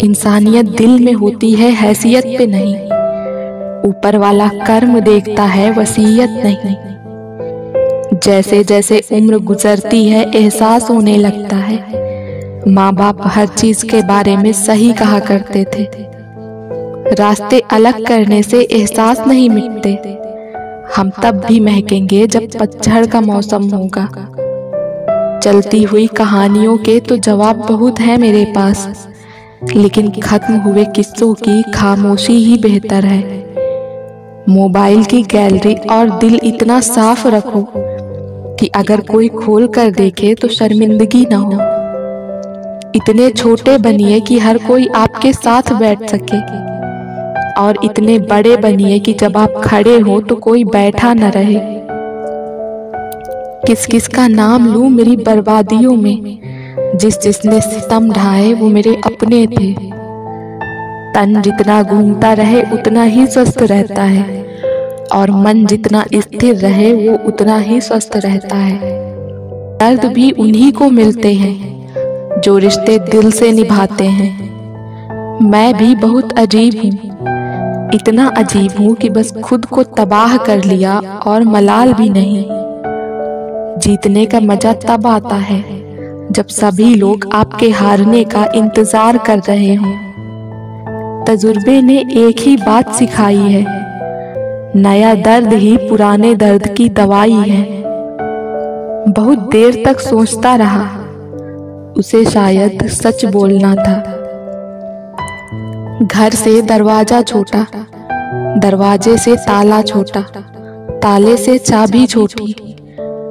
इंसानियत दिल में होती है, हैसियत पे नहीं। ऊपर वाला कर्म देखता है, वसीयत नहीं। जैसे जैसे उम्र गुजरती है एहसास होने लगता है, माँ बाप हर चीज के बारे में सही कहा करते थे। रास्ते अलग करने से एहसास नहीं मिटते, हम तब भी महकेंगे जब पतझड़ का मौसम होगा। चलती हुई कहानियों के तो जवाब बहुत है मेरे पास, लेकिन खत्म हुए किस्सों की खामोशी ही बेहतर है। मोबाइल की गैलरी और दिल इतना साफ रखो कि अगर कोई खोल कर देखे तो शर्मिंदगी ना हो। इतने छोटे बनिए कि हर कोई आपके साथ बैठ सके, और इतने बड़े बनिए कि जब आप खड़े हो तो कोई बैठा न रहे। किस किस का नाम लूं मेरी बर्बादियों में, जिसने सितम ढाए वो मेरे अपने थे। तन जितना घूमता रहे उतना ही स्वस्थ रहता है, और मन जितना स्थिर रहे वो उतना ही स्वस्थ रहता है। दर्द भी उन्हीं को मिलते हैं जो रिश्ते दिल से निभाते हैं। मैं भी बहुत अजीब हूँ, इतना अजीब हूँ कि बस खुद को तबाह कर लिया और मलाल भी नहीं। जीतने का मजा तब आता है जब सभी लोग आपके हारने का इंतजार कर रहे हों। तजुर्बे ने एक ही बात सिखाई है, नया दर्द ही पुराने दर्द की दवाई है। बहुत देर तक सोचता रहा, उसे शायद सच बोलना था। घर से दरवाजा छोटा, दरवाजे से ताला छोटा, ताले से चाबी छोटी,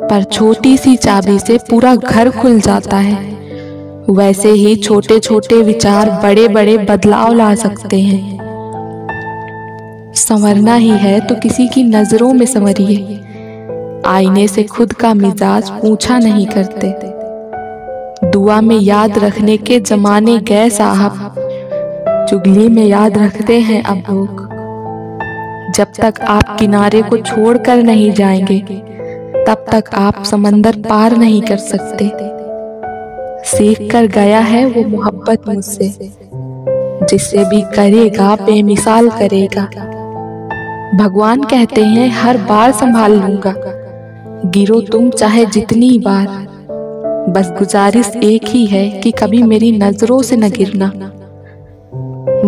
पर छोटी सी चाबी से पूरा घर खुल जाता है। वैसे ही छोटे छोटे विचार बड़े बड़े बदलाव ला सकते हैं। संवरना ही है तो किसी की नजरों में संवरिए, आईने से खुद का मिजाज पूछा नहीं करते। दुआ में याद रखने के जमाने गए साहब, चुगली में याद रखते हैं अब लोग। जब तक आप किनारे को छोड़कर नहीं जाएंगे तब तक आप समंदर पार नहीं कर सकते। सीख कर गया है वो मोहब्बत मुझसे, जिससे भी करेगा बेमिसाल करेगा। भगवान कहते हैं हर बार संभाल लूंगा, गिरो तुम चाहे जितनी बार। बस गुजारिश एक ही है कि कभी मेरी नजरों से न गिरना।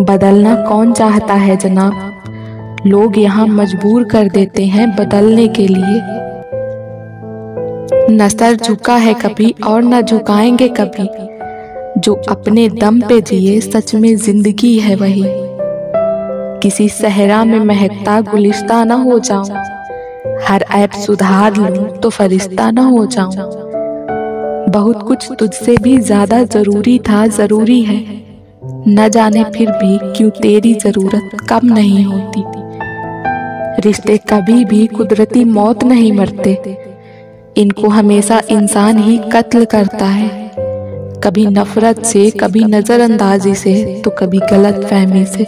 बदलना कौन चाहता है जनाब, लोग यहाँ मजबूर कर देते हैं बदलने के लिए। न सर झुका है कभी और न झुकाएंगे कभी, जो अपने दम पे जिए सच में जिंदगी है वही। किसी सहरा में महकता गुलिस्ता न हो जाऊं, हर ऐप सुधार लूं तो फरिश्ता न हो जाऊं। बहुत कुछ तुझसे भी ज्यादा जरूरी था, जरूरी है, न जाने फिर भी क्यों तेरी जरूरत कम नहीं होती। रिश्ते कभी भी कुदरती मौत नहीं मरते, इनको हमेशा इंसान ही कत्ल करता है। कभी नफरत से, कभी नजरअंदाजी से, तो कभी गलत फहमी से।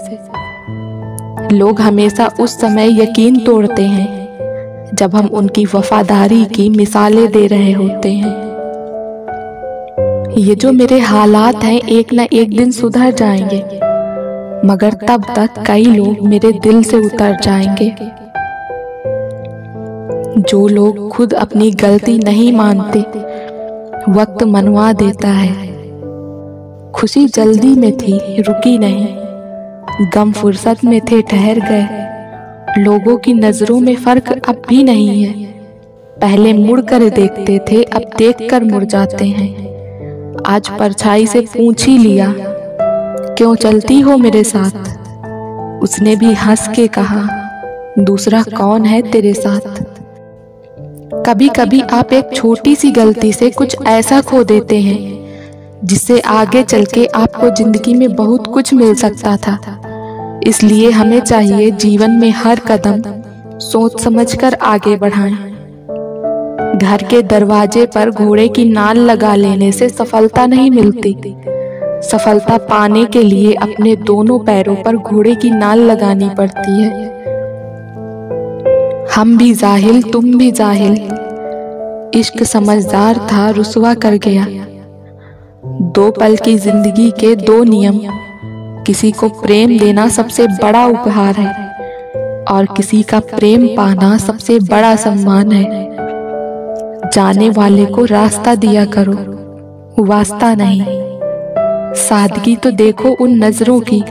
लोग हमेशा उस समय यकीन तोड़ते हैं जब हम उनकी वफादारी की मिसालें दे रहे होते हैं। ये जो मेरे हालात हैं एक न एक दिन सुधर जाएंगे, मगर तब तक कई लोग मेरे दिल से उतर जाएंगे। जो लोग खुद अपनी गलती नहीं मानते, वक्त मनवा देता है। खुशी जल्दी में थी, रुकी नहीं, गम फुर्सत में थे, ठहर गए। लोगों की नजरों में फर्क अब भी नहीं है, पहले मुड़ कर देखते थे, अब देख कर मुड़ जाते हैं। आज परछाई से पूछ ही लिया, क्यों चलती हो मेरे साथ? उसने भी हंस के कहा, दूसरा कौन है तेरे साथ। कभी कभी आप एक छोटी सी गलती से कुछ ऐसा खो देते हैं जिससे आगे चल के आपको जिंदगी में बहुत कुछ मिल सकता था। इसलिए हमें चाहिए जीवन में हर कदम सोच समझकर आगे बढ़ाएं। घर के दरवाजे पर घोड़े की नाल लगा लेने से सफलता नहीं मिलती। सफलता पाने के लिए अपने दोनों पैरों पर घोड़े की नाल लगानी पड़ती है। हम भी जाहिल, तुम भी जाहिल, इश्क समझदार था, रुसवा कर गया। दो पल की जिंदगी के दो नियम, किसी को प्रेम देना सबसे बड़ा उपहार है और किसी का प्रेम पाना सबसे बड़ा सम्मान है। जाने वाले को रास्ता दिया करो, वास्ता नहीं। सादगी तो देखो उन नजरों की,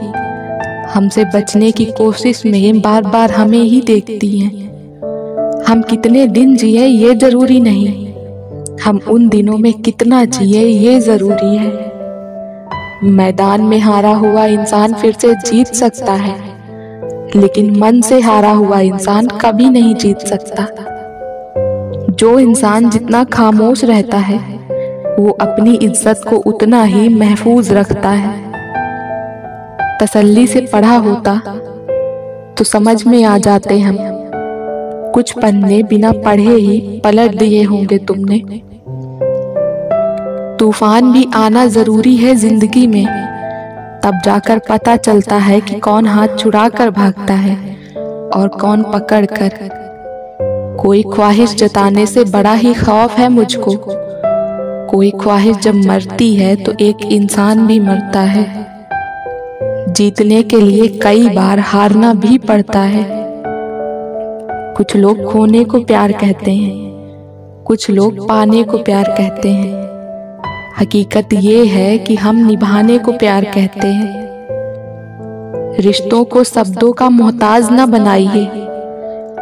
हमसे बचने की कोशिश में बार बार हमें ही देखती हैं। हम कितने दिन जिए ये जरूरी नहीं, हम उन दिनों में कितना जिए ये जरूरी है। मैदान में हारा हुआ इंसान फिर से जीत सकता है, लेकिन मन से हारा हुआ इंसान कभी नहीं जीत सकता। जो इंसान जितना खामोश रहता है वो अपनी इज्जत को उतना ही महफूज रखता है। तसल्ली से पढ़ा होता तो समझ में आ जाते हम, कुछ पन्ने बिना पढ़े ही पलट दिए होंगे तुमने। तूफान भी आना जरूरी है जिंदगी में, तब जाकर पता चलता है कि कौन हाथ छुड़ा कर भागता है और कौन पकड़ कर। कोई ख्वाहिश जताने से बड़ा ही खौफ है मुझको, कोई ख्वाहिश जब मरती है तो एक इंसान भी मरता है। जीतने के लिए कई बार हारना भी पड़ता है। कुछ लोग खोने को प्यार कहते हैं, कुछ लोग पाने को प्यार कहते हैं। हकीकत ये है कि हम निभाने को प्यार कहते हैं। रिश्तों को शब्दों का मोहताज न बनाइए,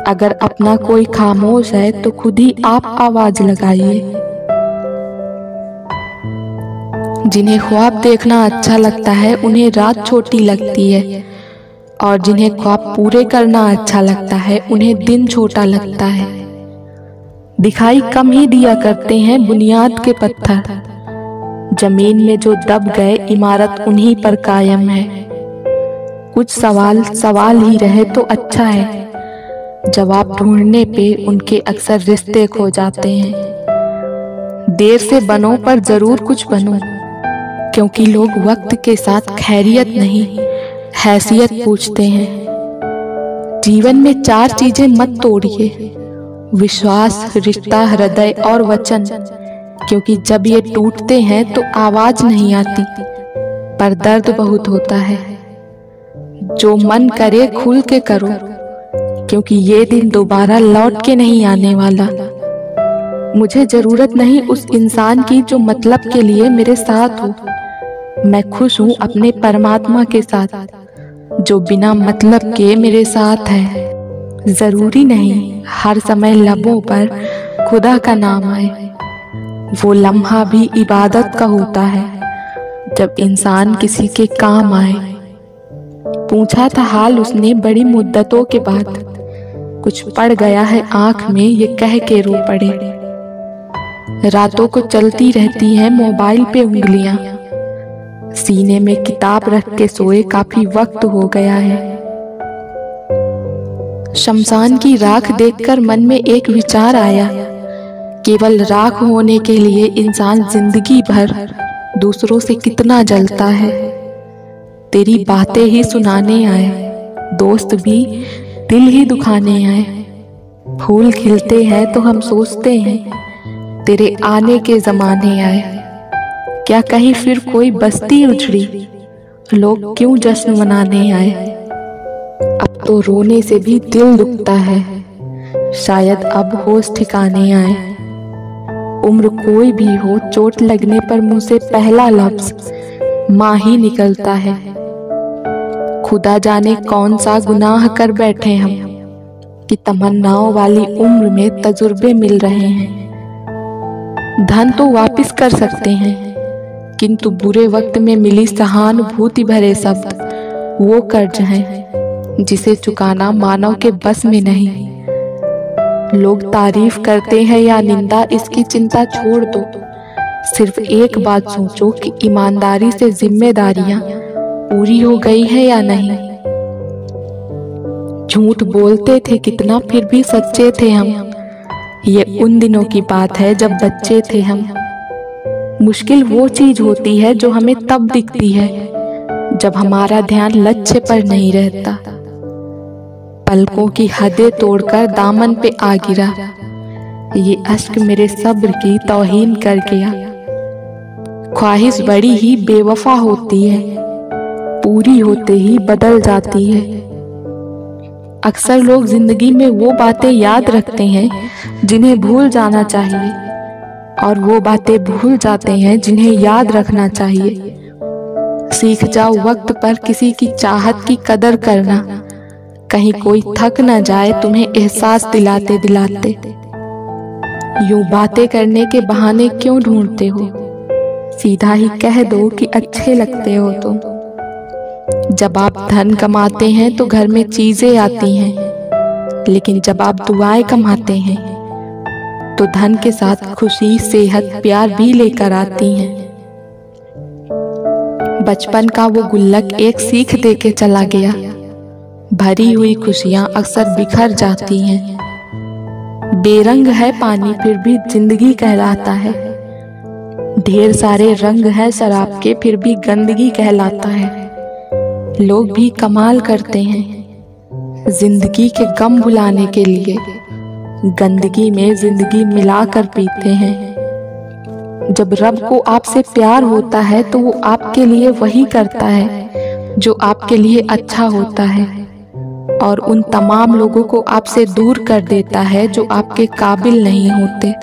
अगर अपना कोई खामोश है तो खुद ही आप आवाज लगाइए। जिन्हें ख्वाब देखना अच्छा लगता है उन्हें रात छोटी लगती है, और जिन्हें ख्वाब पूरे करना अच्छा लगता है उन्हें दिन छोटा लगता है। दिखाई कम ही दिया करते हैं बुनियाद के पत्थर, जमीन में जो दब गए इमारत उन्हीं पर कायम है। कुछ सवाल सवाल ही रहे तो अच्छा है, जवाब ढूंढने पे उनके अक्सर रिश्ते खो जाते हैं। देर से बनो पर जरूर कुछ बनो, क्योंकि लोग वक्त के साथ खैरियत नहीं हैसियत पूछते हैं। जीवन में 4 चीजें मत तोड़िए, विश्वास, रिश्ता, हृदय और वचन, क्योंकि जब ये टूटते हैं तो आवाज नहीं आती पर दर्द बहुत होता है। जो मन करे खुल के करो, क्योंकि ये दिन दोबारा लौट के नहीं आने वाला। मुझे जरूरत नहीं उस इंसान की जो मतलब के लिए मेरे साथ हो, मैं खुश हूँ अपने परमात्मा के साथ जो बिना मतलब के मेरे साथ है। जरूरी नहीं हर समय लबों पर खुदा का नाम आए, वो लम्हा भी इबादत का होता है जब इंसान किसी के काम आए। पूछा था हाल उसने बड़ी मुद्दतों के बाद, कुछ पड़ गया है आंख में ये कह के रो पड़े। रातों को चलती रहती हैं मोबाइल पे उंगलियां, सीने में किताब रख के सोए काफी वक्त हो गया है। शमशान की राख देखकर मन में एक विचार आया, केवल राख होने के लिए इंसान जिंदगी भर दूसरों से कितना जलता है। तेरी बातें ही सुनाने आए, दोस्त भी दिल ही दुखाने आए। फूल खिलते हैं तो हम सोचते हैं तेरे आने के जमाने आए। क्या कहीं फिर कोई बस्ती उजड़ी, लोग क्यों जश्न मनाने आए। अब तो रोने से भी दिल दुखता है, शायद अब होश ठिकाने आए। उम्र कोई भी हो, चोट लगने पर मुंह से पहला लफ्ज माँ ही निकलता है। खुदा जाने कौन सा गुनाह कर बैठे हम कि तमन्नाओं वाली उम्र में तजुर्बे मिल रहे हैं। धन तो वापस कर सकते हैं, किंतु बुरे वक्त में मिली सहानुभूति भरे शब्द वो कर्ज हैं जिसे चुकाना मानव के बस में नहीं। लोग तारीफ करते हैं या निंदा, इसकी चिंता छोड़ दो। सिर्फ एक बात सोचो कि ईमानदारी से जिम्मेदारियां पूरी हो गई है या नहीं। झूठ बोलते थे कितना, फिर भी सच्चे थे हम। ये उन दिनों की बात है जब बच्चे थे हम। मुश्किल वो चीज होती है जो हमें तब दिखती है जब हमारा ध्यान लक्ष्य पर नहीं रहता। पलकों की हदें तोड़कर दामन पे आ गिरा, ये अश्क मेरे सब्र की तौहीन कर गया। ख्वाहिश बड़ी ही बेवफा होती है, पूरी होते ही बदल जाती है। अक्सर लोग जिंदगी में वो बातें याद रखते हैं जिन्हें भूल जाना चाहिए, और वो बातें भूल जाते हैं जिन्हें याद रखना चाहिए। सीख जाओ वक्त पर किसी की चाहत की कदर करना, कहीं कोई थक न जाए तुम्हें एहसास दिलाते दिलाते। यूं बातें करने के बहाने क्यों ढूंढते हो, सीधा ही कह दो कि अच्छे लगते हो तुम। जब आप धन कमाते हैं तो घर में चीजें आती हैं, लेकिन जब आप दुआएं कमाते हैं तो धन के साथ खुशी, सेहत, प्यार भी लेकर आती हैं। बचपन का वो गुल्लक एक सीख देके चला गया, भरी हुई खुशियां अक्सर बिखर जाती हैं। बेरंग है पानी फिर भी जिंदगी कहलाता है, ढेर सारे रंग है शराब के फिर भी गंदगी कहलाता है। लोग भी कमाल करते हैं, जिंदगी के गम भुलाने के लिए गंदगी में जिंदगी मिलाकर पीते हैं। जब रब को आपसे प्यार होता है तो वो आपके लिए वही करता है जो आपके लिए अच्छा होता है, और उन तमाम लोगों को आपसे दूर कर देता है जो आपके काबिल नहीं होते।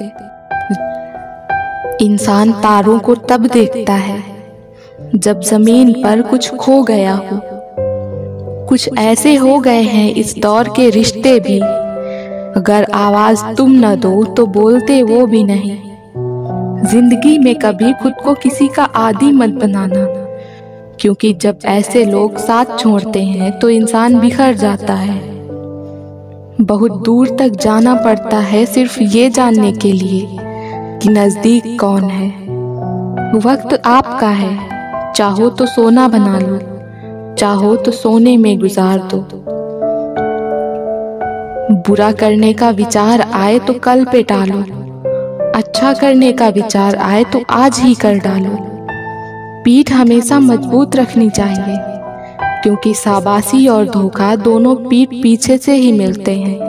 इंसान तारों को तब देखता है जब जमीन पर कुछ खो गया हो। कुछ ऐसे हो गए हैं इस दौर के रिश्ते भी, अगर आवाज तुम न दो तो बोलते वो भी नहीं। जिंदगी में कभी खुद को किसी का आदी मत बनाना, क्योंकि जब ऐसे लोग साथ छोड़ते हैं तो इंसान बिखर जाता है। बहुत दूर तक जाना पड़ता है सिर्फ ये जानने के लिए कि नजदीक कौन है। वक्त आपका है, चाहो तो सोना बना लो, चाहो तो सोने में गुजार दो। बुरा करने का विचार आए तो कल पे टालो, अच्छा करने का विचार आए तो आज ही कर डालो। पीठ हमेशा मजबूत रखनी चाहिए, क्योंकि शाबाशी और धोखा दोनों पीठ पीछे से ही मिलते हैं।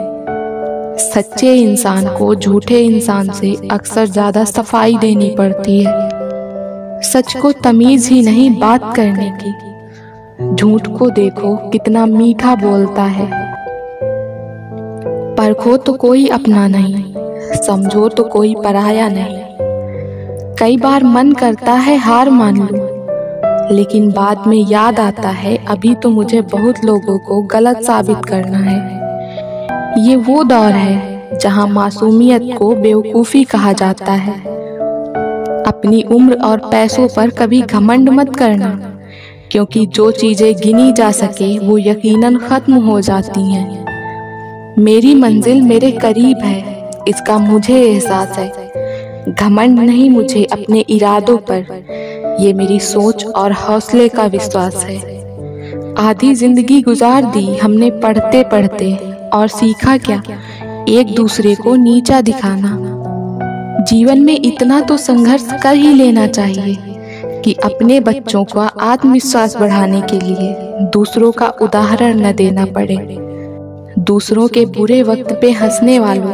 सच्चे इंसान को झूठे इंसान से अक्सर ज्यादा सफाई देनी पड़ती है। सच को तमीज ही नहीं बात करने की, झूठ को देखो कितना मीठा बोलता है। परखो तो कोई अपना नहीं, समझो तो कोई पराया नहीं। कई बार मन करता है हार मान लूं, लेकिन बाद में याद आता है अभी तो मुझे बहुत लोगों को गलत साबित करना है। ये वो दौर है जहां मासूमियत को बेवकूफ़ी कहा जाता है। अपनी उम्र और पैसों पर कभी घमंड मत करना, क्योंकि जो चीजें गिनी जा सके वो यकीनन खत्म हो जाती हैं। मेरी मंजिल मेरे करीब है, इसका मुझे एहसास है। घमंड नहीं मुझे अपने इरादों पर, ये मेरी सोच और हौसले का विश्वास है। आधी जिंदगी गुजार दी हमने पढ़ते पढ़ते, और सीखा क्या, एक दूसरे को नीचा दिखाना। जीवन में इतना तो संघर्ष कर ही लेना चाहिए कि अपने बच्चों का आत्मविश्वास बढ़ाने के लिए दूसरों का उदाहरण न देना पड़े। दूसरों के बुरे वक्त पे हंसने वालों,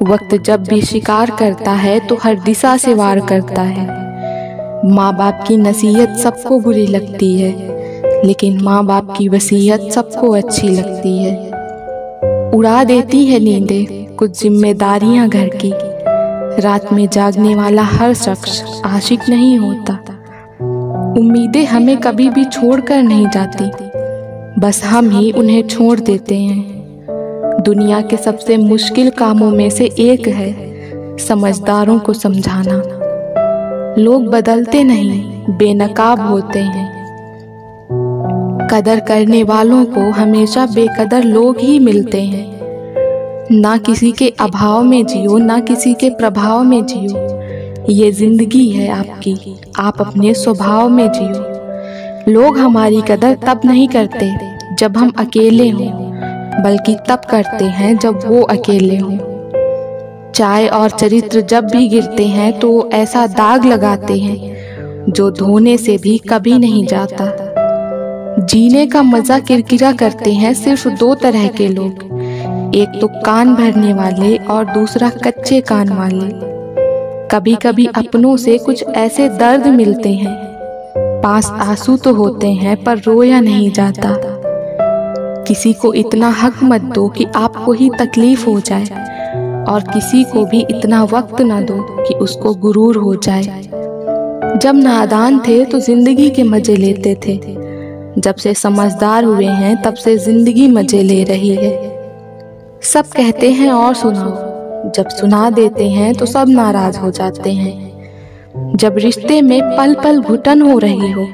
वक्त जब भी शिकार करता है तो हर दिशा से वार करता है। माँ बाप की नसीहत सबको बुरी लगती है, लेकिन माँ बाप की वसीयत सबको अच्छी लगती है। उड़ा देती है नींदें कुछ जिम्मेदारियां घर की, रात में जागने वाला हर शख्स आशिक नहीं होता। उम्मीदें हमें कभी भी छोड़कर नहीं जाती, बस हम ही उन्हें छोड़ देते हैं। दुनिया के सबसे मुश्किल कामों में से एक है समझदारों को समझाना। लोग बदलते नहीं, बेनकाब होते हैं। कदर करने वालों को हमेशा बेकदर लोग ही मिलते हैं। ना किसी के अभाव में जियो, ना किसी के प्रभाव में जियो। ये जिंदगी है आपकी, आप अपने स्वभाव में जियो। लोग हमारी कदर तब नहीं करते जब हम अकेले हों, बल्कि तब करते हैं जब वो अकेले हों। चाय और चरित्र जब भी गिरते हैं तो वो ऐसा दाग लगाते हैं जो धोने से भी कभी नहीं जाता। जीने का मजा किरकिरा करते हैं सिर्फ दो तरह के लोग, एक तो कान भरने वाले और दूसरा कच्चे कान वाले। कभी कभी अपनों से कुछ ऐसे दर्द मिलते हैं पास आंसू तो होते हैं पर रोया नहीं जाता। किसी को इतना हक मत दो कि आपको ही तकलीफ हो जाए, और किसी को भी इतना वक्त ना दो कि उसको गुरूर हो जाए। जब नादान थे तो जिंदगी के मजे लेते थे, जब से समझदार हुए हैं तब से जिंदगी मजे ले रही है। सब कहते हैं और सुनाओ, जब सुना देते हैं तो सब नाराज हो जाते हैं। जब रिश्ते में पल पल घुटन हो रही हो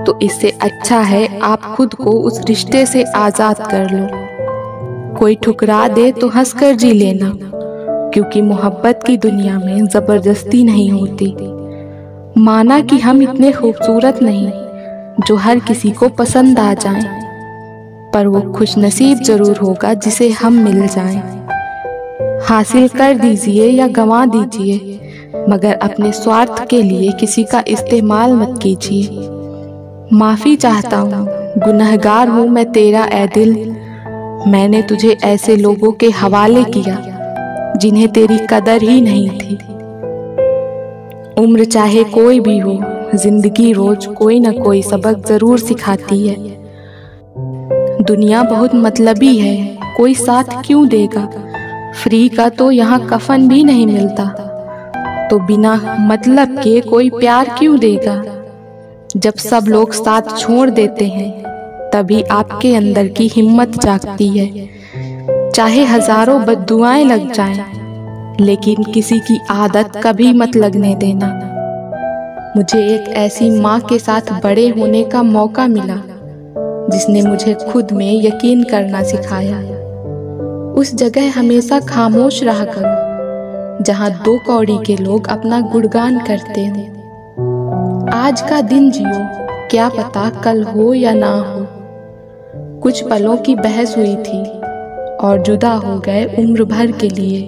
तो इससे अच्छा है आप खुद को उस रिश्ते से आजाद कर लो। कोई ठुकरा दे तो हंसकर जी लेना, क्योंकि मोहब्बत की दुनिया में जबरदस्ती नहीं होती। माना कि हम इतने खूबसूरत नहीं जो हर किसी को पसंद आ जाएं, पर वो खुशनसीब जरूर होगा जिसे हम मिल जाएं। हासिल कर दीजिए या गंवा दीजिए, मगर अपने स्वार्थ के लिए किसी का इस्तेमाल मत कीजिए। माफी चाहता हूँ, गुनहगार हूँ मैं तेरा ऐ दिल। मैंने तुझे ऐसे लोगों के हवाले किया जिन्हें तेरी कदर ही नहीं थी। उम्र चाहे कोई भी हो, जिंदगी रोज कोई न कोई सबक जरूर सिखाती है। दुनिया बहुत मतलबी है, कोई साथ क्यों देगा। फ्री का तो यहाँ कफन भी नहीं मिलता, तो बिना मतलब के कोई प्यार क्यों देगा। जब सब लोग साथ छोड़ देते हैं तभी आपके अंदर की हिम्मत जागती है। चाहे हजारों बद्दुआएं लग जाएं, लेकिन किसी की आदत कभी मत लगने देना। मुझे एक ऐसी माँ के साथ बड़े होने का मौका मिला जिसने मुझे खुद में यकीन करना सिखाया। उस जगह हमेशा खामोश रहा करो जहाँ 2 कौड़ी के लोग अपना गुणगान करते हो। आज का दिन जियो, क्या पता कल हो या ना हो। कुछ पलों की बहस हुई थी और जुदा हो गए उम्र भर के लिए।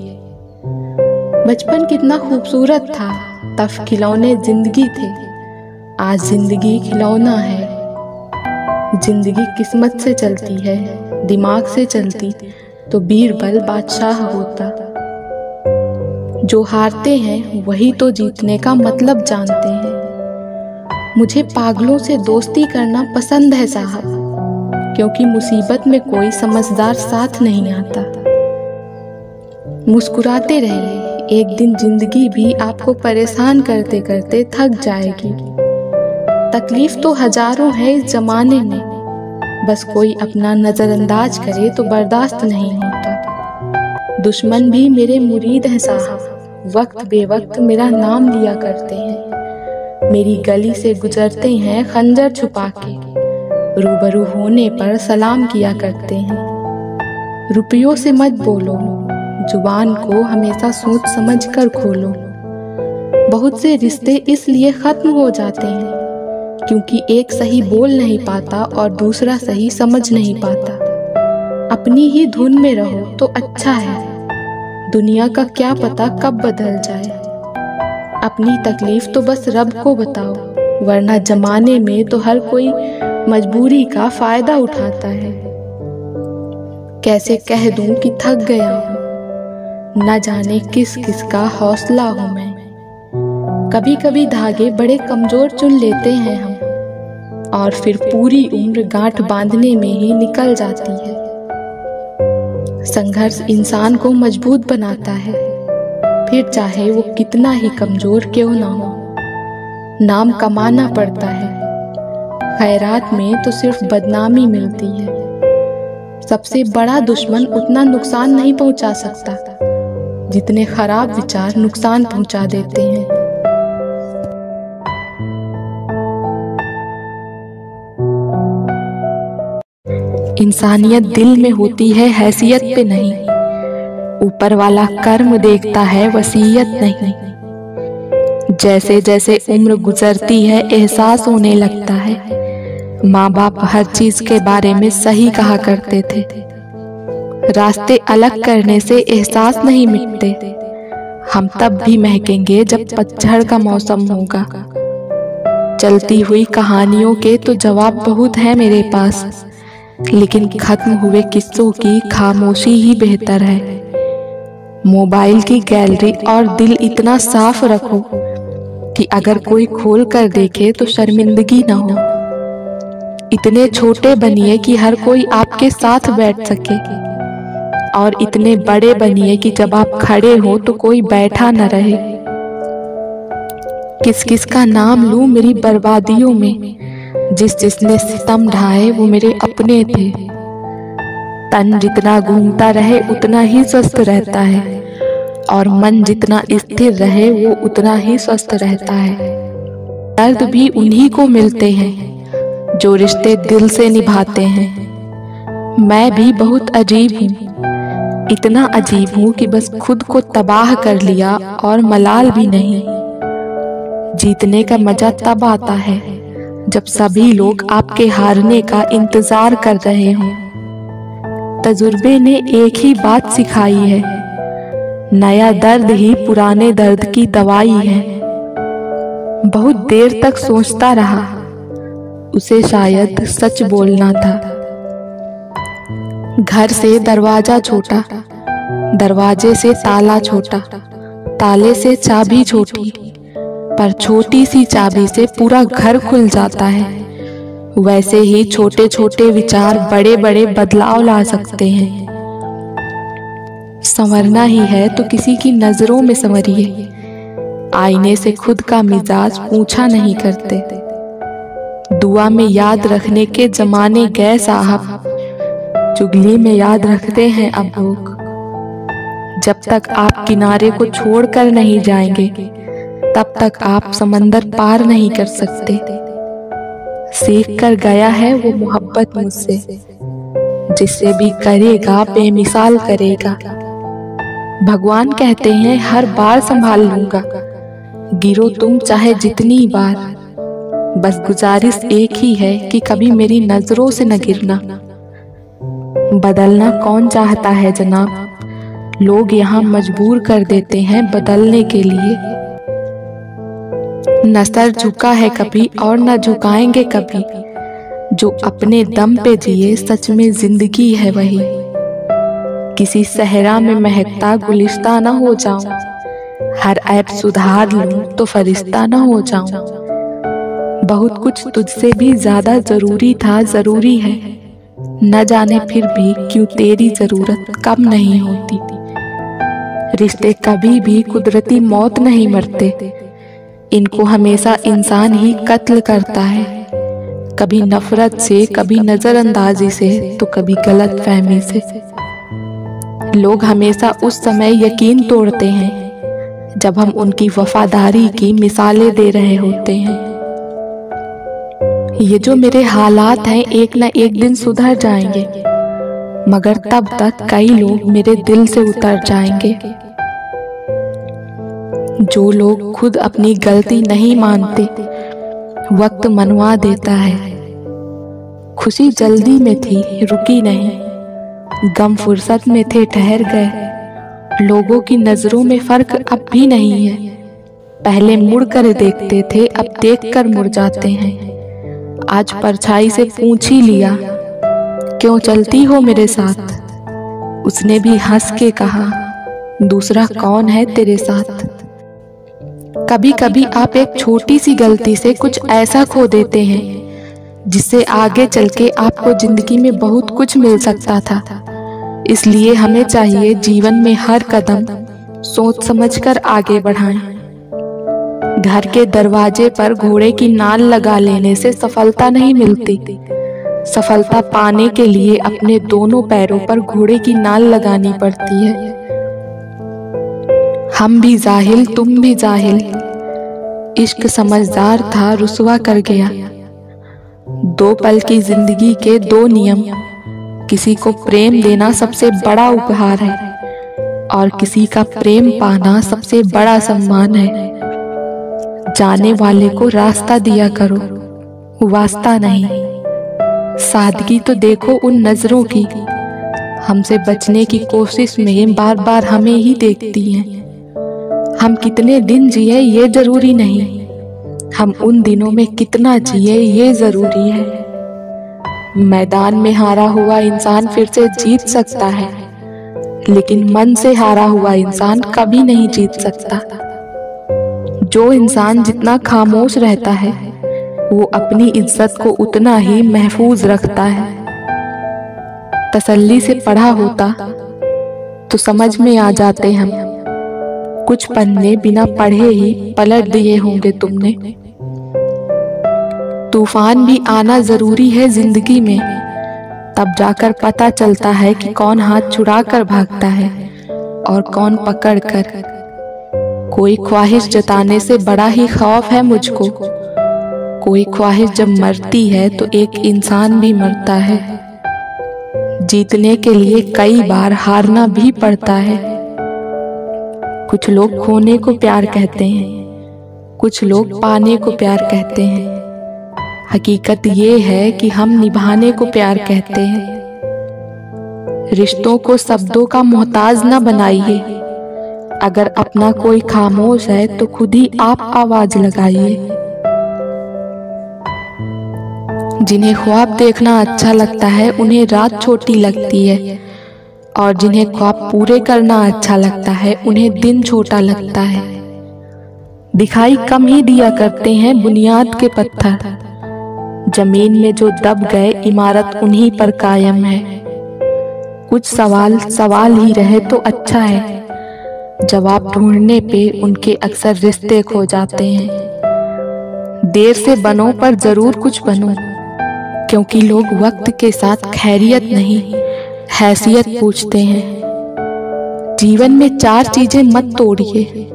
बचपन कितना खूबसूरत था, तब खिलौने जिंदगी थे, आज जिंदगी खिलौना है। जिंदगी किस्मत से चलती है, दिमाग से चलती तो बीरबल बादशाह होता। जो हारते हैं वही तो जीतने का मतलब जानते हैं। मुझे पागलों से दोस्ती करना पसंद है साहब, क्योंकि मुसीबत में कोई समझदार साथ नहीं आता। मुस्कुराते रहिए, एक दिन जिंदगी भी आपको परेशान करते करते थक जाएगी। तकलीफ तो हजारों है इस जमाने में, बस कोई अपना नजरअंदाज करे तो बर्दाश्त नहीं होता। दुश्मन भी मेरे मुरीद हैं साहब, वक्त बेवक्त मेरा नाम लिया करते हैं। मेरी गली से गुजरते हैं खंजर छुपा के, रूबरू होने पर सलाम किया करते हैं। रुपयों से मत बोलो, जुबान को हमेशा सोच समझ कर खोलो। बहुत से रिश्ते इसलिए खत्म हो जाते हैं क्योंकि एक सही बोल नहीं पाता और दूसरा सही समझ नहीं पाता। अपनी ही धुन में रहो तो अच्छा है, दुनिया का क्या पता कब बदल जाए। अपनी तकलीफ तो बस रब को बताओ, वरना जमाने में तो हर कोई मजबूरी का फायदा उठाता है। कैसे कह दूं कि थक गया हूं, न जाने किस किस का हौसला हूं मैं। कभी कभी धागे बड़े कमजोर चुन लेते हैं हम, और फिर पूरी उम्र गांठ बांधने में ही निकल जाती है। संघर्ष इंसान को मजबूत बनाता है, फिर चाहे वो कितना ही कमजोर क्यों ना हो। नाम कमाना पड़ता है, खैरात में तो सिर्फ बदनामी मिलती है। सबसे बड़ा दुश्मन उतना नुकसान नहीं पहुंचा सकता जितने खराब विचार नुकसान पहुंचा देते हैं। इंसानियत दिल में होती है, हैसियत पे नहीं। ऊपर वाला कर्म देखता है, वसीयत नहीं। जैसे जैसे उम्र गुजरती है एहसास होने लगता है, माँ बाप हर चीज के बारे में सही कहा करते थे। रास्ते अलग करने से एहसास नहीं मिटते, हम तब भी महकेंगे जब पतझड़ का मौसम होगा। चलती हुई कहानियों के तो जवाब बहुत है मेरे पास, लेकिन खत्म हुए किस्सों की खामोशी ही बेहतर है। मोबाइल की गैलरी और दिल इतना साफ रखो कि अगर कोई खोल कर देखे तो शर्मिंदगी न हो। इतने छोटे बनिए कि हर कोई आपके साथ बैठ सके, और इतने बड़े बनिए कि जब आप खड़े हो तो कोई बैठा न रहे। किस किस का नाम लूं मेरी बर्बादियों में, जिसने सितम ढाए वो मेरे अपने थे। तन जितना घूमता रहे उतना ही स्वस्थ रहता है, और मन जितना स्थिर रहे वो उतना ही स्वस्थ रहता है। दर्द भी उन्हीं को मिलते हैं जो रिश्ते दिल से निभाते हैं। मैं भी बहुत अजीब हूँ, इतना अजीब हूँ कि बस खुद को तबाह कर लिया और मलाल भी नहीं। जीतने का मजा तब आता है जब सभी लोग आपके हारने का इंतजार कर रहे हों। तजुर्बे ने एक ही बात सिखाई है, नया दर्द ही पुराने दर्द की दवाई है। बहुत देर तक सोचता रहा, उसे शायद सच बोलना था। घर से दरवाजा छोटा, दरवाजे से ताला छोटा, ताले से चाबी छोटी, पर छोटी सी चाबी से पूरा घर खुल जाता है। वैसे ही छोटे छोटे विचार बड़े बड़े बदलाव ला सकते हैं। संवरना ही है तो किसी की नजरों में संवरिए। आईने से खुद का मिजाज पूछा नहीं करते। दुआ में याद रखने के जमाने गए साहब, चुगली में याद रखते हैं अब लोग। जब तक आप किनारे को छोड़कर नहीं जाएंगे तब तक आप समंदर पार नहीं कर सकते। सीख कर गया है वो मोहब्बत मुझसे, जिससे भी करेगा बेमिसाल करेगा। भगवान कहते हैं हर बार संभाल लूंगा, गिरो तुम चाहे जितनी बार। बस गुजारिश एक ही है कि कभी मेरी नजरों से न गिरना। बदलना कौन चाहता है जनाब, लोग यहाँ मजबूर कर देते हैं बदलने के लिए। न सर झुका है कभी और न झुकाएंगे कभी, जो अपने दम पे जिए सच में जिंदगी है वही। किसी सहरा में महकता गुलिस्ता न हो जाऊं, हर ऐप सुधार लूं तो फरिश्ता न हो जाऊं। बहुत कुछ तुझसे भी ज्यादा जरूरी था, जरूरी है, न जाने फिर भी क्यों तेरी जरूरत कम नहीं होती। रिश्ते कभी भी कुदरती मौत नहीं मरते, इनको हमेशा इंसान ही कत्ल करता है। कभी नफरत से, कभी नजरअंदाजी से, तो कभी गलत फहमी से। लोग हमेशा उस समय यकीन तोड़ते हैं जब हम उनकी वफादारी की मिसालें दे रहे होते हैं। ये जो मेरे हालात हैं एक न एक दिन सुधर जाएंगे, मगर तब तक कई लोग मेरे दिल से उतर जाएंगे। जो लोग खुद अपनी गलती नहीं मानते, वक्त मनवा देता है। खुशी जल्दी में थी, रुकी नहीं। गम फुर्सत में थे, ठहर गए। लोगों की नजरों में फर्क अब भी नहीं है। पहले मुड़ कर देखते थे, अब देख कर मुड़ जाते हैं। आज परछाई से पूछ ही लिया, क्यों चलती हो मेरे साथ? उसने भी हंस के कहा, दूसरा कौन है तेरे साथ। कभी कभी आप एक छोटी सी गलती से कुछ ऐसा खो देते हैं जिससे आगे चल के आपको जिंदगी में बहुत कुछ मिल सकता था। इसलिए हमें चाहिए जीवन में हर कदम सोच समझकर आगे बढ़ाएं। घर के दरवाजे पर घोड़े की नाल लगा लेने से सफलता नहीं मिलती। सफलता पाने के लिए अपने दोनों पैरों पर घोड़े की नाल लगानी पड़ती है। हम भी जाहिल, तुम भी जाहिल, इश्क समझदार था, रुसवा कर गया। दो पल की जिंदगी के दो नियम, किसी को प्रेम देना सबसे बड़ा उपहार है, और किसी का प्रेम पाना सबसे बड़ा सम्मान है। जाने वाले को रास्ता दिया करो, वास्ता नहीं। सादगी तो देखो उन नजरों की, हमसे बचने की कोशिश में बार बार हमें ही देखती हैं। हम कितने दिन जिए ये जरूरी नहीं, हम उन दिनों में कितना जिए ये जरूरी है। मैदान में हारा हुआ इंसान फिर से जीत सकता है, लेकिन मन से हारा हुआ इंसान कभी नहीं जीत सकता। जो इंसान जितना खामोश रहता है वो अपनी इज्जत को उतना ही महफूज रखता है। तसल्ली से पढ़ा होता तो समझ में आ जाते हम, कुछ पन्ने बिना पढ़े ही पलट दिए होंगे तुमने। तूफान भी आना जरूरी है जिंदगी में, तब जाकर पता चलता है कि कौन हाथ छुड़ा कर भागता है और कौन पकड़ कर। कोई ख्वाहिश जताने से बड़ा ही खौफ है मुझको, कोई ख्वाहिश जब मरती है तो एक इंसान भी मरता है। जीतने के लिए कई बार हारना भी पड़ता है। कुछ लोग खोने को प्यार कहते हैं, कुछ लोग पाने को प्यार कहते हैं। हकीकत ये है कि हम निभाने को प्यार कहते हैं। रिश्तों को शब्दों का मोहताज न बनाइए, अगर अपना कोई खामोश है तो खुद ही आप आवाज लगाइए। जिन्हें ख्वाब देखना अच्छा लगता है उन्हें रात छोटी लगती है, और जिन्हें ख्वाब पूरे करना अच्छा लगता है उन्हें दिन छोटा लगता है। दिखाई कम ही दिया करते हैं बुनियाद के पत्थर, जमीन में जो दब गए इमारत उन्हीं पर कायम है। कुछ सवाल सवाल ही रहे तो अच्छा है, जवाब ढूंढने पे उनके अक्सर रिश्ते खो जाते हैं। देर से बनो पर जरूर कुछ बनो, क्योंकि लोग वक्त के साथ खैरियत नहीं हैसियत पूछते हैं। जीवन में 4 चीजें मत तोड़िए,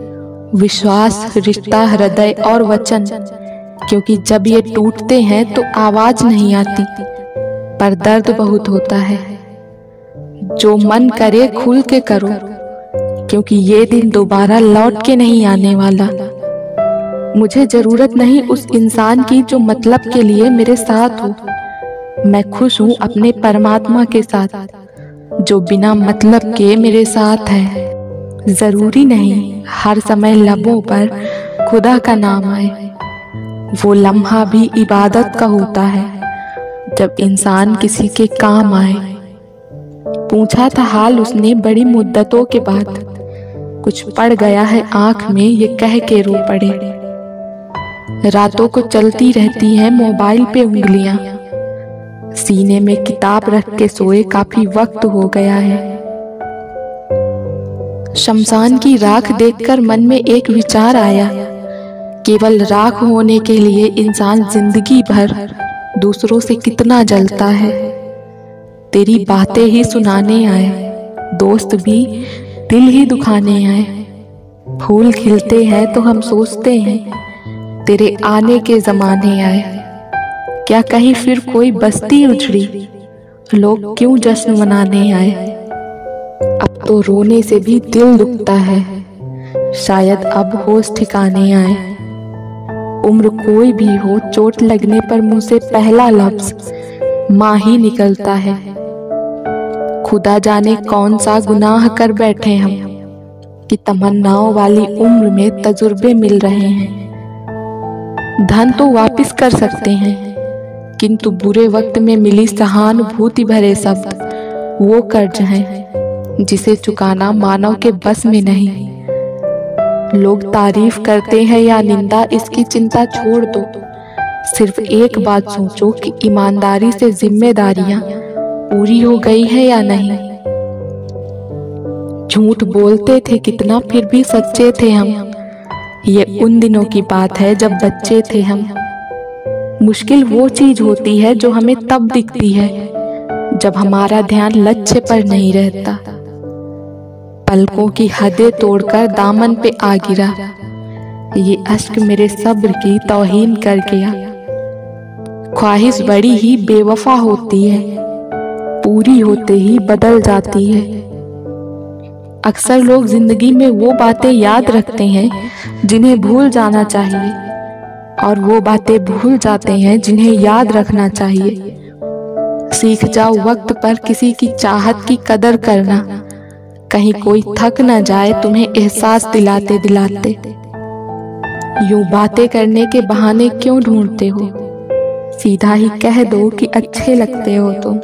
विश्वास, रिश्ता, हृदय और वचन, क्योंकि जब ये टूटते हैं तो आवाज नहीं आती पर दर्द बहुत होता है। जो मन करे खुल के करो, क्योंकि ये दिन दोबारा लौट के नहीं आने वाला। मुझे जरूरत नहीं उस इंसान की जो मतलब के लिए मेरे साथ हो, मैं खुश हूँ अपने परमात्मा के साथ जो बिना मतलब के मेरे साथ है। जरूरी नहीं हर समय लबों पर खुदा का नाम आए, वो लम्हा भी इबादत का होता है जब इंसान किसी के काम आए। पूछा था हाल उसने बड़ी मुद्दतों के बाद, कुछ पड़ गया है आंख में ये कह के रो पड़े। रातों को चलती रहती हैं मोबाइल पे उंगलियां, सीने में किताब रख के सोए काफी वक्त हो गया है। शमशान की राख देखकर मन में एक विचार आया, केवल राख होने के लिए इंसान जिंदगी भर दूसरों से कितना जलता है। तेरी बातें ही सुनाने आए, दोस्त भी दिल ही दुखाने आए। फूल खिलते हैं तो हम सोचते हैं तेरे आने के जमाने आए। क्या कहीं फिर कोई बस्ती उजड़ी, लोग क्यों जश्न मनाने आए। अब तो रोने से भी दिल दुखता है, शायद अब होश ठिकाने आए। उम्र कोई भी हो, चोट लगने पर मुंह से पहला लफ्ज माँ ही निकलता है। खुदा जाने कौन सा गुनाह कर बैठे हम कि तमन्नाओं वाली उम्र में तजुर्बे मिल रहे हैं। धन तो वापस कर सकते हैं, किंतु बुरे वक्त में मिली सहानुभूति भरे शब्द वो कर्ज हैं जिसे चुकाना मानव के बस में नहीं। लोग तारीफ करते हैं या निंदा, इसकी चिंता छोड़ दो। सिर्फ एक बात सोचो कि ईमानदारी से जिम्मेदारियां पूरी हो गई है या नहीं। झूठ बोलते थे कितना, फिर भी सच्चे थे हम। ये उन दिनों की बात है जब बच्चे थे हम। मुश्किल वो चीज होती है जो हमें तब दिखती है जब हमारा ध्यान लक्ष्य पर नहीं रहता। पलकों की हदें तोड़कर दामन पे आ गिरा, ये अश्क मेरे सब्र की तौहीन कर गया। ख्वाहिश बड़ी ही बेवफा होती है, पूरी होते ही बदल जाती है। अक्सर लोग जिंदगी में वो बातें याद रखते हैं जिन्हें भूल जाना चाहिए, और वो बातें भूल जाते हैं जिन्हें याद रखना चाहिए। सीख जाओ वक्त पर किसी की चाहत की कदर करना, कहीं कोई थक न जाए तुम्हें एहसास दिलाते दिलाते। यूं बातें करने के बहाने क्यों ढूंढते हो, सीधा ही कह दो कि अच्छे लगते हो तुम।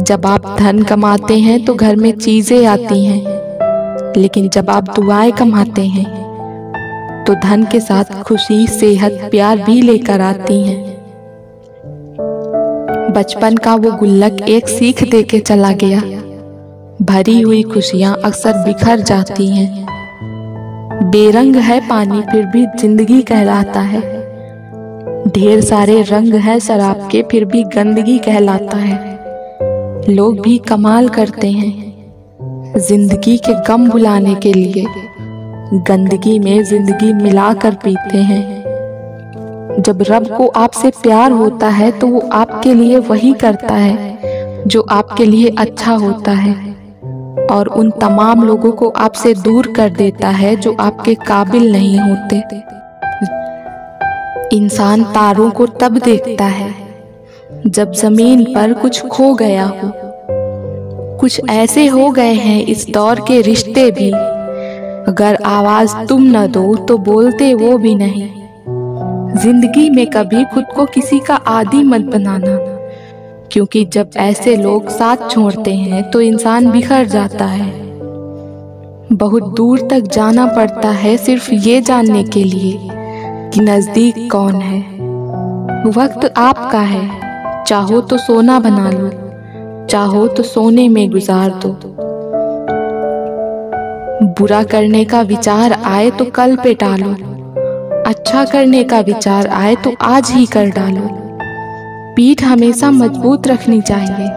जब आप धन कमाते हैं तो घर में चीजें आती हैं, लेकिन जब आप दुआएं कमाते हैं तो धन के साथ खुशी, सेहत, प्यार भी लेकर आती हैं। बचपन का वो गुल्लक एक सीख दे के चला गया। भरी हुई खुशियां अक्सर बिखर जाती हैं। बेरंग है पानी फिर भी जिंदगी कहलाता है। ढेर सारे रंग हैं शराब के फिर भी गंदगी कहलाता है। लोग भी कमाल करते हैं जिंदगी के गम भुलाने के लिए, गंदगी में जिंदगी मिलाकर पीते हैं। जब रब को आपसे प्यार होता है तो वो आपके लिए वही करता है जो आपके लिए अच्छा होता है, और उन तमाम लोगों को आपसे दूर कर देता है जो आपके काबिल नहीं होते। इंसान तारों को तब देखता है जब जमीन पर कुछ खो गया हो। कुछ ऐसे हो गए हैं इस दौर के रिश्ते भी, अगर आवाज तुम न दो तो बोलते वो भी नहीं। जिंदगी में कभी खुद को किसी का आदी मत बनाना, क्योंकि जब ऐसे लोग साथ छोड़ते हैं तो इंसान बिखर जाता है। बहुत दूर तक जाना पड़ता है सिर्फ ये जानने के लिए कि नजदीक कौन है। वक्त आपका है, चाहो तो सोना बना लो, चाहो तो सोने में गुजार दो। बुरा करने का विचार आए तो कल पे टालो, अच्छा करने का विचार आए तो आज ही कर डालो। पीठ हमेशा मजबूत रखनी चाहिए,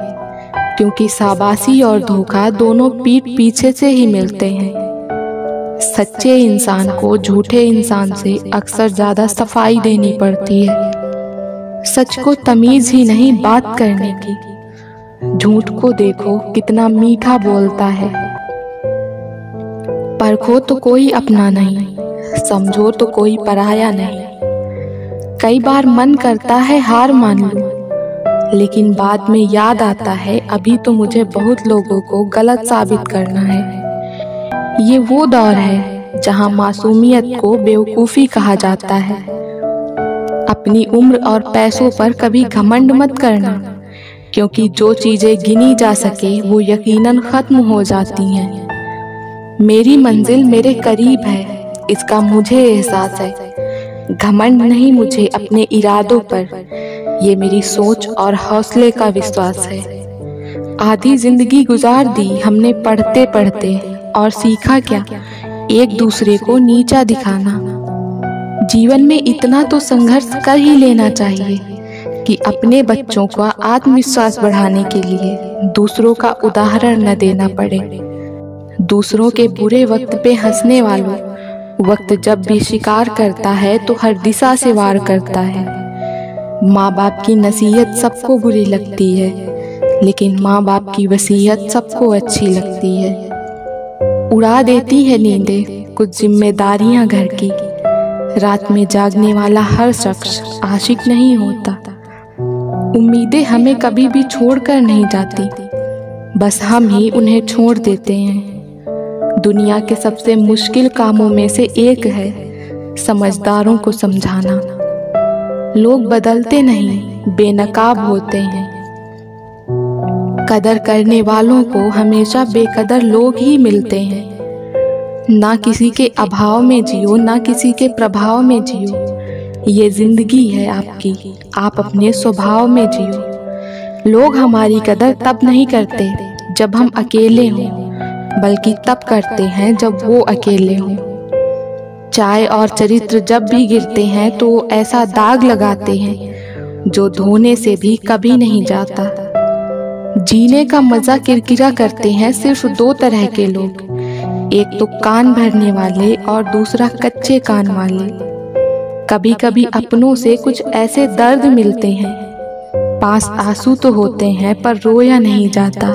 क्योंकि शाबाशी और धोखा दोनों पीठ पीछे से ही मिलते हैं। सच्चे इंसान को झूठे इंसान से अक्सर ज्यादा सफाई देनी पड़ती है। सच को तमीज ही नहीं बात करने की। झूठ को देखो कितना मीठा बोलता है। परखो तो कोई अपना नहीं, समझो तो कोई पराया नहीं। कई बार मन करता है हार मान लूं, लेकिन बाद में याद आता है अभी तो मुझे बहुत लोगों को गलत साबित करना है। ये वो दौर है जहां मासूमियत को बेवकूफ़ी कहा जाता है। अपनी उम्र और पैसों पर कभी घमंड मत करना, क्योंकि जो चीजें गिनी जा सके वो यकीनन खत्म हो जाती हैं। मेरी मंजिल मेरे करीब है, इसका मुझे एहसास है। घमंड नहीं मुझे अपने इरादों पर, ये मेरी सोच और हौसले का विश्वास है। आधी जिंदगी गुजार दी हमने पढ़ते पढ़ते, और सीखा क्या, एक दूसरे को नीचा दिखाना। जीवन में इतना तो संघर्ष कर ही लेना चाहिए कि अपने बच्चों का आत्मविश्वास बढ़ाने के लिए दूसरों का उदाहरण न देना पड़े। दूसरों के बुरे वक्त पे हंसने वालों, वक्त जब भी शिकार करता है तो हर दिशा से वार करता है। माँ बाप की नसीहत सबको बुरी लगती है, लेकिन माँ बाप की वसीयत सबको अच्छी लगती है। उड़ा देती है नींदें कुछ जिम्मेदारियां घर की। रात में जागने वाला हर शख्स आशिक नहीं होता। उम्मीदें हमें कभी भी छोड़कर नहीं जाती, बस हम ही उन्हें छोड़ देते हैं। दुनिया के सबसे मुश्किल कामों में से एक है समझदारों को समझाना। लोग बदलते नहीं, बेनकाब होते हैं। कदर करने वालों को हमेशा बेकदर लोग ही मिलते हैं। ना किसी के अभाव में जियो, ना किसी के प्रभाव में जियो। ये जिंदगी है आपकी, आप अपने स्वभाव में जियो। लोग हमारी कदर तब नहीं करते जब हम अकेले हों, बल्कि तब करते हैं जब वो अकेले हों। चाय और चरित्र जब भी गिरते हैं तो ऐसा दाग लगाते हैं जो धोने से भी कभी नहीं जाता। जीने का मजा किरकिरा करते हैं सिर्फ दो तरह के लोग, एक तो कान भरने वाले और दूसरा कच्चे कान वाले। कभी कभी अपनों से कुछ ऐसे दर्द मिलते हैं, पास आंसू तो होते हैं पर रोया नहीं जाता।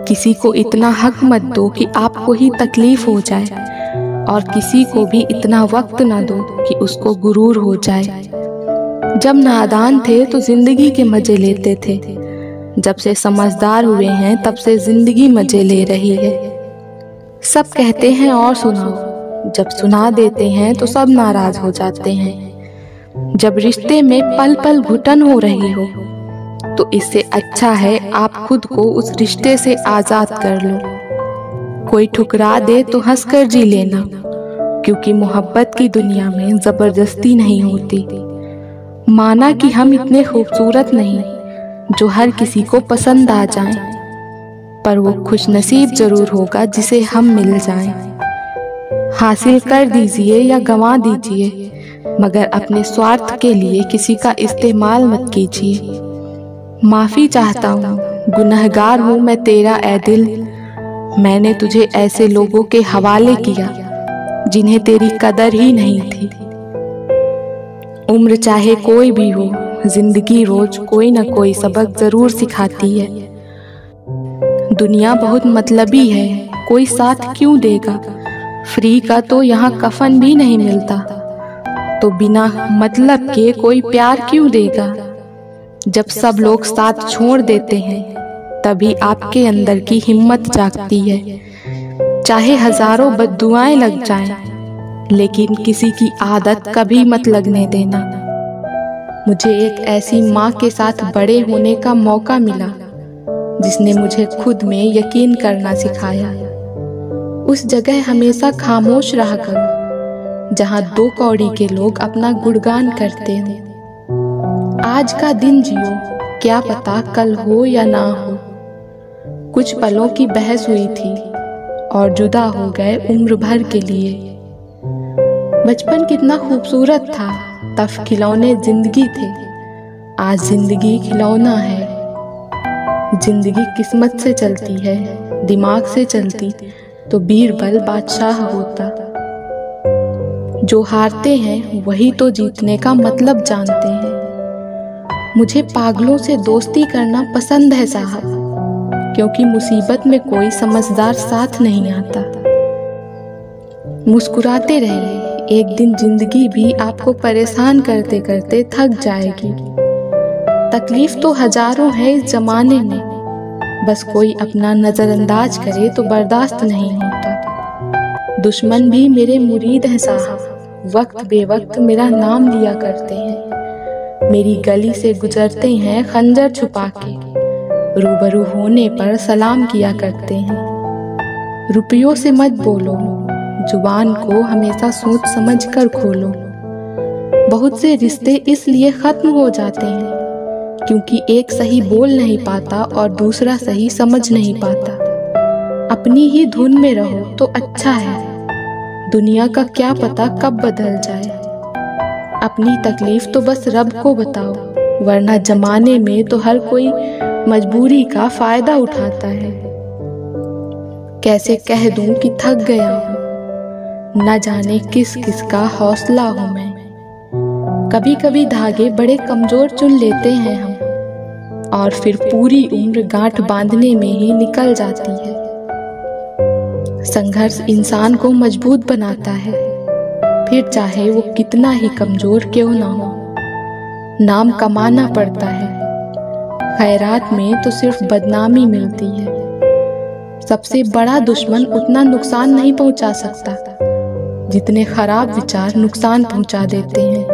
किसी को इतना हक मत दो कि आपको ही तकलीफ हो जाए, और किसी को भी इतना वक्त ना दो कि उसको गुरूर हो जाए। जब नादान थे तो जिंदगी के मजे लेते थे, जब से समझदार हुए हैं तब से जिंदगी मजे ले रही है। सब कहते हैं और सुनाओ, जब सुना देते हैं तो सब नाराज हो जाते हैं। जब रिश्ते में पल पल घुटन हो रही हो तो इससे अच्छा है आप खुद को उस रिश्ते से आजाद कर लो। कोई ठुकरा दे तो हंसकर जी लेना, क्योंकि मोहब्बत की दुनिया में जबरदस्ती नहीं होती। माना कि हम इतने खूबसूरत नहीं जो हर किसी को पसंद आ जाएं, पर वो खुशनसीब जरूर होगा जिसे हम मिल जाएं। हासिल कर दीजिए या गंवा दीजिए, मगर अपने स्वार्थ के लिए किसी का इस्तेमाल मत कीजिए। माफी चाहता हूँ, गुनहगार हूँ मैं तेरा ऐ दिल। मैंने तुझे ऐसे लोगों के हवाले किया जिन्हें तेरी कदर ही नहीं थी। उम्र चाहे कोई भी हो, जिंदगी रोज कोई न कोई सबक जरूर सिखाती है। दुनिया बहुत मतलबी है, कोई साथ क्यों देगा। फ्री का तो यहाँ कफन भी नहीं मिलता, तो बिना मतलब के कोई प्यार क्यों देगा। जब सब लोग साथ छोड़ देते हैं, तभी आपके अंदर की हिम्मत जागती है। चाहे हजारों बद्दुआएं लग जाएं, लेकिन किसी की आदत कभी मत लगने देना। मुझे एक ऐसी माँ के साथ बड़े होने का मौका मिला जिसने मुझे खुद में यकीन करना सिखाया। उस जगह हमेशा खामोश रहा करो जहाँ दो कौड़ी के लोग अपना गुणगान करते हो। आज का दिन जियो, क्या पता कल हो या ना हो। कुछ पलों की बहस हुई थी और जुदा हो गए उम्र भर के लिए। बचपन कितना खूबसूरत था, तब खिलौने जिंदगी थे, आज जिंदगी खिलौना है। जिंदगी किस्मत से चलती है, दिमाग से चलती तो बीरबल बादशाह होता। जो हारते हैं वही तो जीतने का मतलब जानते हैं। मुझे पागलों से दोस्ती करना पसंद है साहब, क्योंकि मुसीबत में कोई समझदार साथ नहीं आता। मुस्कुराते रहिए, एक दिन जिंदगी भी आपको परेशान करते करते थक जाएगी। तकलीफ तो हजारों है इस जमाने में, बस कोई अपना नजरअंदाज करे तो बर्दाश्त नहीं होता। दुश्मन भी मेरे मुरीद हैं साहब, वक्त बेवक्त मेरा नाम लिया करते हैं। मेरी गली से गुजरते हैं खंजर छुपा के, रूबरू होने पर सलाम किया करते हैं। रुपयों से मत बोलो, जुबान को हमेशा सोच समझ कर खोलो। बहुत से रिश्ते इसलिए खत्म हो जाते हैं क्योंकि एक सही बोल नहीं पाता और दूसरा सही समझ नहीं पाता। अपनी ही धुन में रहो तो अच्छा है, दुनिया का क्या पता कब बदल जाए। अपनी तकलीफ तो बस रब को बताओ, वरना जमाने में तो हर कोई मजबूरी का फायदा उठाता है। कैसे कह दूं कि थक गया हूं, न जाने किस किस का हौसला हूं मैं। कभी कभी धागे बड़े कमजोर चुन लेते हैं हम, और फिर पूरी उम्र गांठ बांधने में ही निकल जाती है। संघर्ष इंसान को मजबूत बनाता है, फिर चाहे वो कितना ही कमजोर क्यों ना हो। नाम कमाना पड़ता है, खैरात में तो सिर्फ बदनामी मिलती है। सबसे बड़ा दुश्मन उतना नुकसान नहीं पहुंचा सकता जितने खराब विचार नुकसान पहुंचा देते हैं।